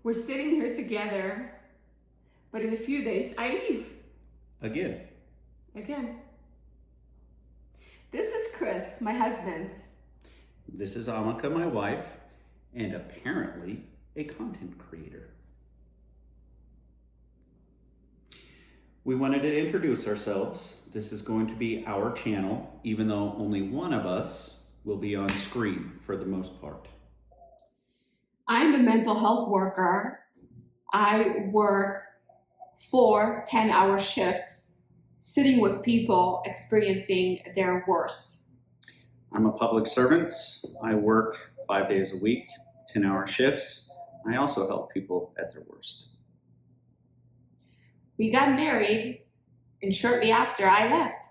We're sitting here together, but in a few days I leave. Again. This is Chris, my husband. This is Amaka, my wife, and apparently a content creator. We wanted to introduce ourselves. This is going to be our channel, even though only one of us will be on screen for the most part. I'm a mental health worker. I work 4 10-hour shifts, sitting with people experiencing their worst. I'm a public servant. I work 5 days a week, 10-hour shifts. I also help people at their worst. We got married, and shortly after I left.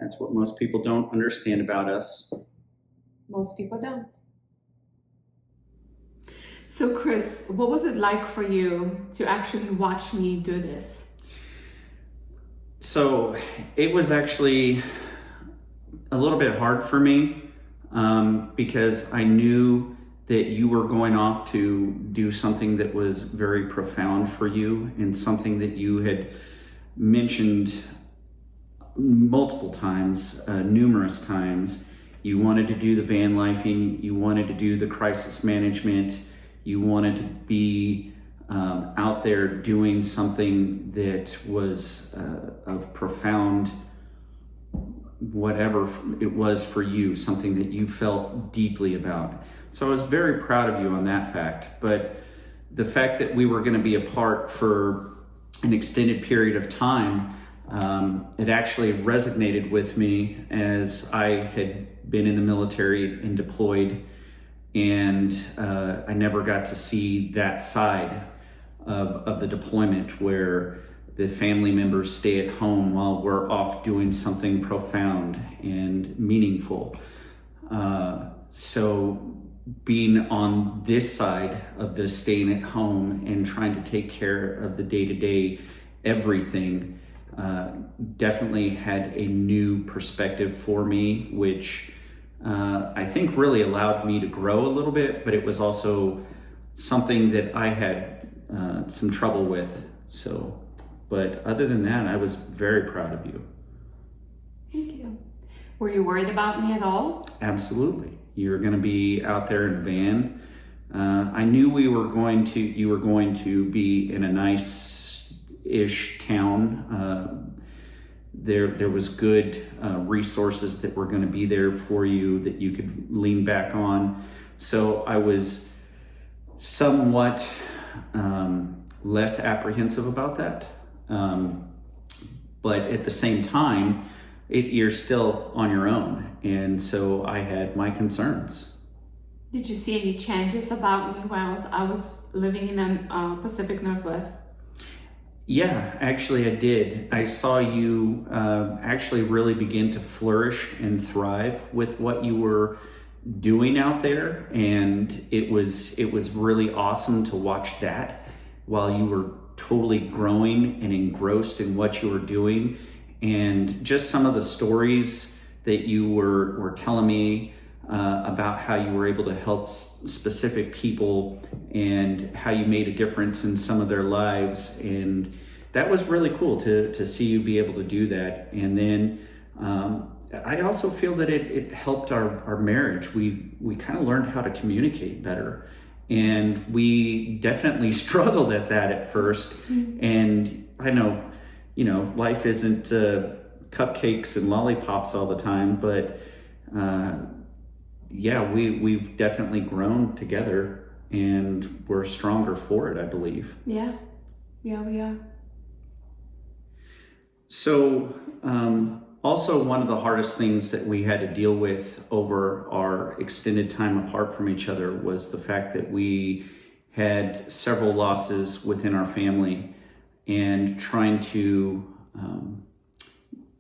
That's what most people don't understand about us. Most people don't. So Chris, what was it like for you to actually watch me do this? So it was actually a little bit hard for me because I knew that you were going off to do something that was very profound for you and something that you had mentioned multiple times, numerous times. You wanted to do the van lifing, you wanted to do the crisis management, you wanted to be out there doing something that was of profound, whatever it was for you, something that you felt deeply about. So I was very proud of you on that fact. But the fact that we were going to be apart for an extended period of time, it actually resonated with me as I had been in the military and deployed, and I never got to see that side of the deployment where the family members stay at home while we're off doing something profound and meaningful. So being on this side of the staying at home and trying to take care of the day-to-day everything definitely had a new perspective for me, which I think really allowed me to grow a little bit, but it was also something that I had some trouble with. So, but other than that, I was very proud of you. Thank you. Were you worried about me at all? Absolutely. You were going to be out there in a van. I knew you were going to be in a nice-ish town. There was good resources that were going to be there for you that you could lean back on. So I was somewhat less apprehensive about that. But at the same time, you're still on your own. And so I had my concerns. Did you see any changes about me while I was living in the Pacific Northwest? Yeah, actually I did. I saw you actually really begin to flourish and thrive with what you were doing out there. And it was really awesome to watch that while you were totally growing and engrossed in what you were doing. And just some of the stories that you were telling me about how you were able to help specific people and how you made a difference in some of their lives. And that was really cool to see you be able to do that. And then I also feel that it helped our marriage. We kind of learned how to communicate better. And we definitely struggled at that at first. Mm-hmm. And I know, life isn't cupcakes and lollipops all the time, but yeah, we've definitely grown together and we're stronger for it, I believe. Yeah, we are. So also one of the hardest things that we had to deal with over our extended time apart from each other was the fact that we had several losses within our family, and trying to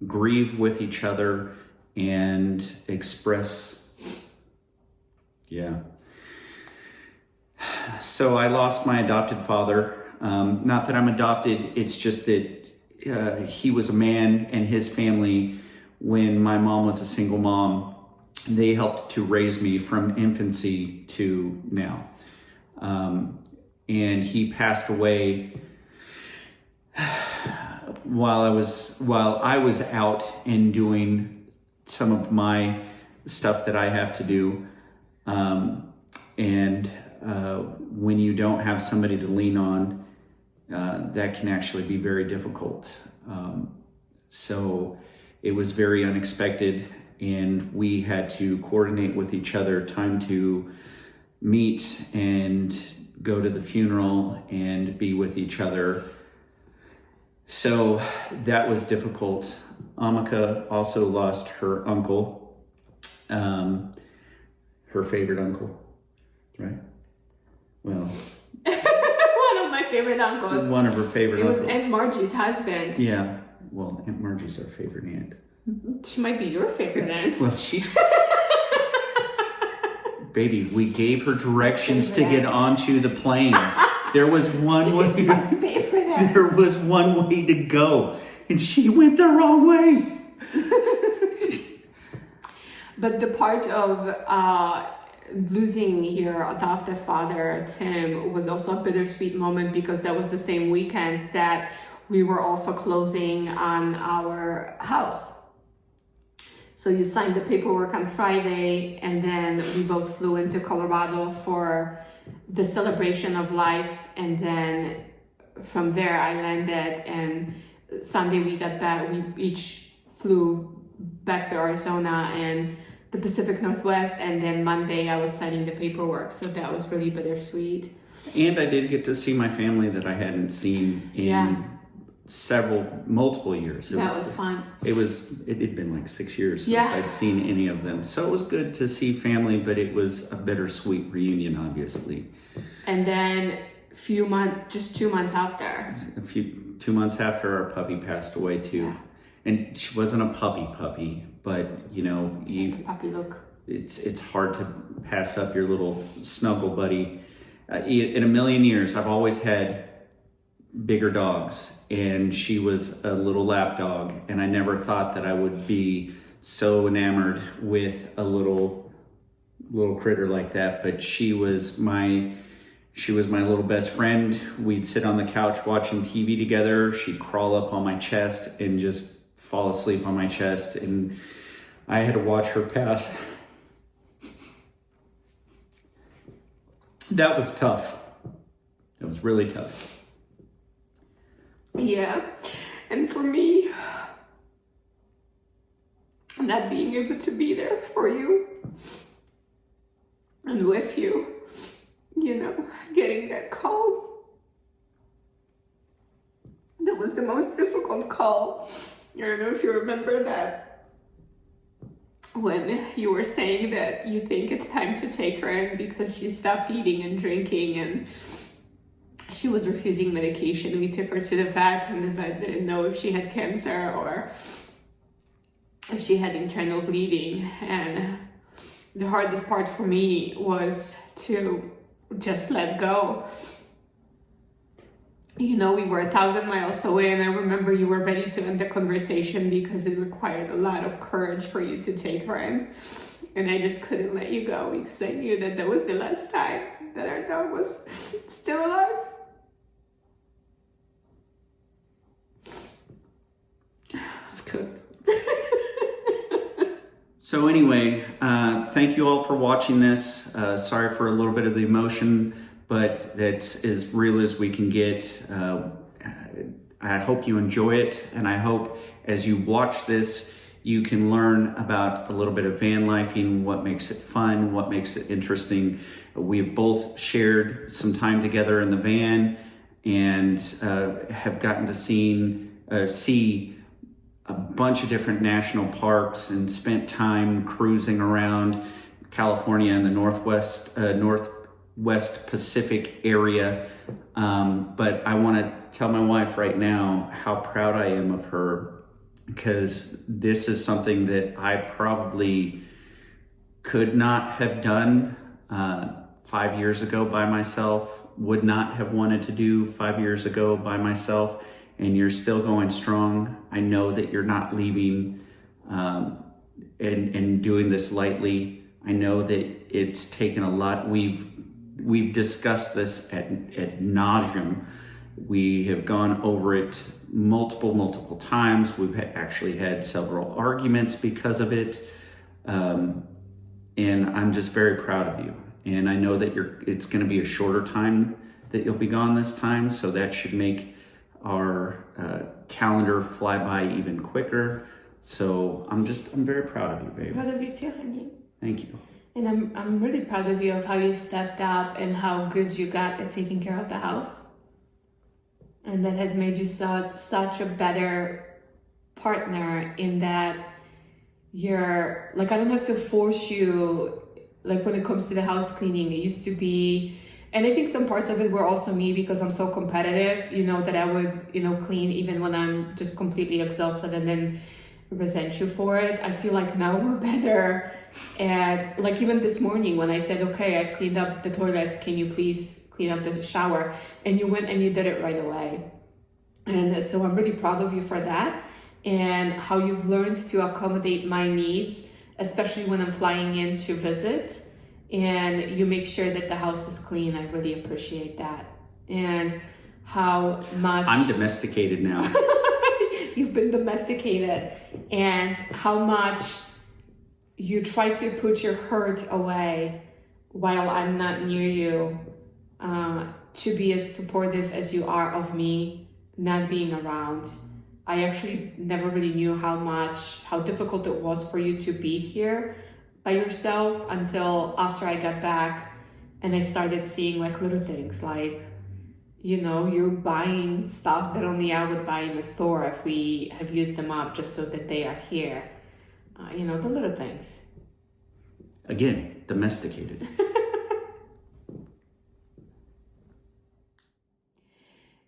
grieve with each other and express. Yeah. So I lost my adopted father. Not that I'm adopted, it's just that he was a man, and his family, when my mom was a single mom, they helped to raise me from infancy to now. and he passed away while I was out and doing some of my stuff that I have to do. When you don't have somebody to lean on, that can actually be very difficult. So it was very unexpected, and we had to coordinate with each other time to meet and go to the funeral and be with each other. So that was difficult. Amaka also lost her uncle, her favorite uncle, right? Well, one of my favorite uncles. one of her favorite uncles. It was Aunt Margie's husband. Yeah, well, Aunt Margie's our favorite aunt. She might be your favorite aunt. Well, she's... Baby, we gave her directions to get onto the plane. There was one way. She's my favorite aunt. There was one way to go, and she went the wrong way. But the part of losing your adoptive father, Tim, was also a bittersweet moment, because that was the same weekend that we were also closing on our house. So you signed the paperwork on Friday, and then we both flew into Colorado for the celebration of life. And then from there I landed, and Sunday we got back. We each flew back to Arizona and the Pacific Northwest. And then Monday I was signing the paperwork. So that was really bittersweet. And I did get to see my family that I hadn't seen in multiple years. That was fun. It had been like 6 years since I'd seen any of them. So it was good to see family, but it was a bittersweet reunion, obviously. And then just 2 months after. 2 months after our puppy passed away too. Yeah. And she wasn't a puppy, but Puppy look. It's hard to pass up your little snuggle buddy. In a million years, I've always had bigger dogs, and she was a little lap dog, and I never thought that I would be so enamored with a little critter like that. But she was my little best friend. We'd sit on the couch watching TV together. She'd crawl up on my chest and just fall asleep on my chest, and I had to watch her pass. That was tough. It was really tough. Yeah, and for me, not being able to be there for you and with you, getting that call, that was the most difficult call. I don't know if you remember that, when you were saying that you think it's time to take her in because she stopped eating and drinking, and she was refusing medication. We took her to the vet, and the vet didn't know if she had cancer or if she had internal bleeding. And the hardest part for me was to just let go. We were 1,000 miles away, and I remember you were ready to end the conversation because it required a lot of courage for you to take her in. And I just couldn't let you go because I knew that was the last time that our dog was still alive. That's good. So anyway, thank you all for watching this. Sorry for a little bit of the emotion, but that's as real as we can get. I hope you enjoy it, and I hope as you watch this, you can learn about a little bit of van lifing, what makes it fun, what makes it interesting. We've both shared some time together in the van, and have gotten to see a bunch of different national parks, and spent time cruising around California and the Northwest Pacific area. But I want to tell my wife right now how proud I am of her, because this is something that I probably could not have done 5 years ago by myself, would not have wanted to do 5 years ago by myself. And you're still going strong. I know that you're not leaving and doing this lightly. I know that it's taken a lot. we've discussed this ad nauseum. We have gone over it multiple times. We've actually had several arguments because of it. And I'm just very proud of you. And I know that it's going to be a shorter time that you'll be gone this time. So that should make our calendar fly by even quicker. So I'm very proud of you, babe. Proud of you too, honey. Thank you. And I'm really proud of you of how you stepped up and how good you got at taking care of the house. And that has made you such a better partner in that you're like, I don't have to force you, like when it comes to the house cleaning. It used to be, and I think some parts of it were also me because I'm so competitive, that I would, clean even when I'm just completely exhausted and then resent you for it. I feel like now we're better at, like even this morning when I said, okay, I've cleaned up the toilets, can you please clean up the shower? And you went and you did it right away. And so I'm really proud of you for that and how you've learned to accommodate my needs, especially when I'm flying in to visit, and you make sure that the house is clean. I really appreciate that. And how much I'm domesticated now. You've been domesticated, and how much you try to put your hurt away while I'm not near you, to be as supportive as you are of me not being around. I actually never really knew how difficult it was for you to be here by yourself until after I got back and I started seeing like little things like, you're buying stuff that only I would buy in the store if we have used them up just so that they are here. The little things. Again, domesticated.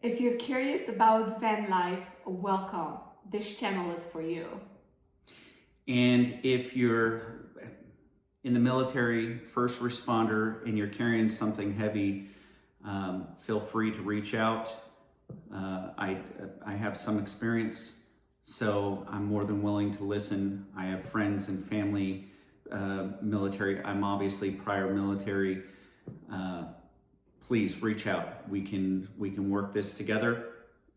If you're curious about Vanlife, welcome. This channel is for you. And if you're in the military, first responder, and you're carrying something heavy, feel free to reach out. I have some experience, so I'm more than willing to listen. I have friends and family military. I'm obviously prior military. Please reach out. We can work this together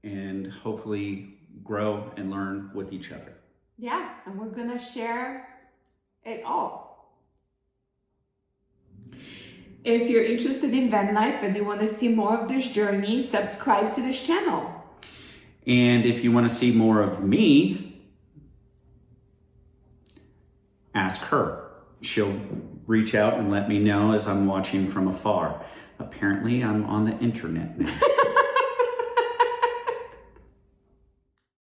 and hopefully grow and learn with each other. Yeah, and we're gonna share it all. If you're interested in van life and you want to see more of this journey, subscribe to this channel. And if you want to see more of me, ask her. She'll reach out and let me know as I'm watching from afar. Apparently, I'm on the internet now.